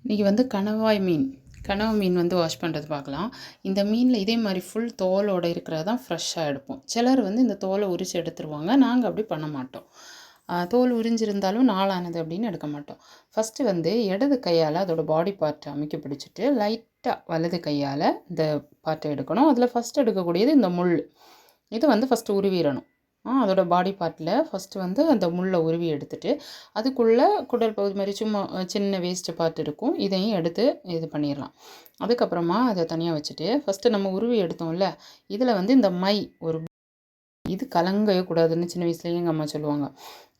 இன்றைக்கி வந்து கனவா மீன் வந்து வாஷ் பண்ணுறது பார்க்கலாம். இந்த மீனில் இதே மாதிரி ஃபுல் தோலோடு இருக்கிறது தான் ஃப்ரெஷ்ஷாக எடுப்போம். சிலர் வந்து இந்த தோலை உரித்து எடுத்துருவாங்க. நாங்கள் அப்படி பண்ண மாட்டோம். தோல் உரிஞ்சிருந்தாலும் நாளானது அப்படின்னு எடுக்க மாட்டோம். ஃபஸ்ட்டு வந்து இடது கையால் அதோடய பாடி பார்ட்டை அமைக்க பிடிச்சிட்டு லைட்டாக வலது கையால் இந்த பார்ட்டை எடுக்கணும். அதில் ஃபஸ்ட்டு எடுக்கக்கூடியது இந்த முள். இது வந்து ஃபஸ்ட்டு உருவிடணும். அதோட பாடி பார்ட்டில் ஃபஸ்ட்டு வந்து அந்த முள்ளை உருவி எடுத்துட்டு அதுக்குள்ளே குடல் பகுதி மாதிரி சும்மா சின்ன வேஸ்ட்டு பார்ட் இருக்கும். இதையும் எடுத்து இது பண்ணிடலாம். அதுக்கப்புறமா அதை தனியாக வச்சுட்டு ஃபஸ்ட்டு நம்ம உருவி எடுத்தோம்ல, இதில் வந்து இந்த மை ஒரு இது கலங்கவே கூடாதுன்னு சின்ன வயசுலேயே எங்கள் அம்மா சொல்லுவாங்க.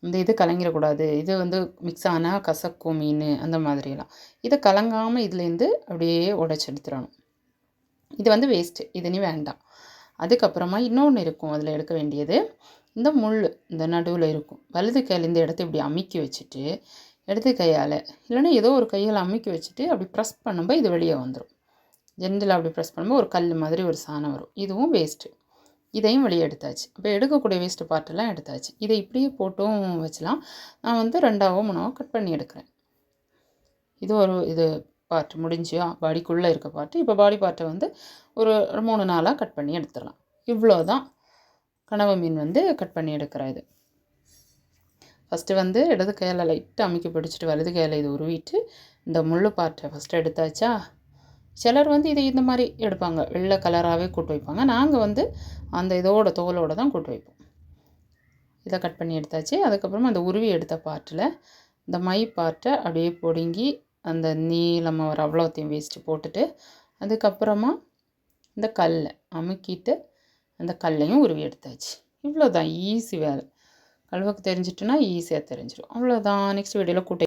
இந்த இது கலங்கிடக்கூடாது, இது வந்து மிக்ஸ் ஆனால் கசக்கும் மீன் அந்த மாதிரியெல்லாம். இதை கலங்காமல் இதுலேருந்து அப்படியே உடச்சி எடுத்துடணும். இது வந்து வேஸ்ட்டு, இது நீ வேண்டாம். அதுக்கப்புறமா இன்னொன்று இருக்கும் அதில் எடுக்க வேண்டியது. இந்த முள் இந்த நடுவில் இருக்கும். வலது கையில் இந்த இடத்த இப்படி அமுக்கி வச்சுட்டு இடது கையால் இல்லைன்னா ஏதோ ஒரு கையால் அமுக்கி வச்சுட்டு அப்படி ப்ரெஸ் பண்ணும்போது இது வெளியே வந்துடும். ஜென்ரலாக அப்படி ப்ரெஸ் பண்ணும்போது ஒரு கல் மாதிரி ஒரு சாணம் வரும். இதுவும் வேஸ்ட்டு. இதையும் வெளியே எடுத்தாச்சு. இப்போ எடுக்கக்கூடிய வேஸ்ட்டு பார்ட்டெல்லாம் எடுத்தாச்சு. இதை இப்படியே போட்டும் வச்சலாம். நான் வந்து 2ஆவோ 3ஆவோ கட் பண்ணி எடுக்கிறேன். இது பார்ட் முடிஞ்சியா, பாடிக்குள்ளே இருக்க பார்ட்டு. இப்போ பாடி பார்ட்டை வந்து ஒரு 3 நாளாக கட் பண்ணி எடுத்துடலாம். இவ்வளோ தான் கனவா மீன் வந்து கட் பண்ணி எடுக்கிறது. ஃபஸ்ட்டு வந்து இடது கையால் லைட்டாக அமுக்கி பிடிச்சிட்டு வலது கையால் இது உருவிட்டு இந்த முள் பார்ட்டை ஃபஸ்ட்டு எடுத்தாச்சா. சிலர் வந்து இதை இந்த மாதிரி எடுப்பாங்க, வெள்ளை கலராகவே கூட்டு வைப்பாங்க. நாங்கள் வந்து அந்த இதோட தோலோடு தான் கூட்டு வைப்போம். இதை கட் பண்ணி எடுத்தாச்சு. அதுக்கப்புறமா அந்த உருவி எடுத்த பார்ட்டில் இந்த மை பார்ட்டை அப்படியே பிடுங்கி அந்த நீளமாக வர அவ்வளோத்தையும் வேஸ்ட்டு போட்டுட்டு அதுக்கப்புறமா இந்த கல்லை அமுக்கிட்டு அந்த கல்லையும் உருவி எடுத்தாச்சு. இவ்வளோ தான் ஈஸி வேலை. கழுவக்கு தெரிஞ்சிட்டுனா ஈஸியாக தெரிஞ்சிடும். அவ்வளோதான். நெக்ஸ்ட் வீடியோவில் கூட்டி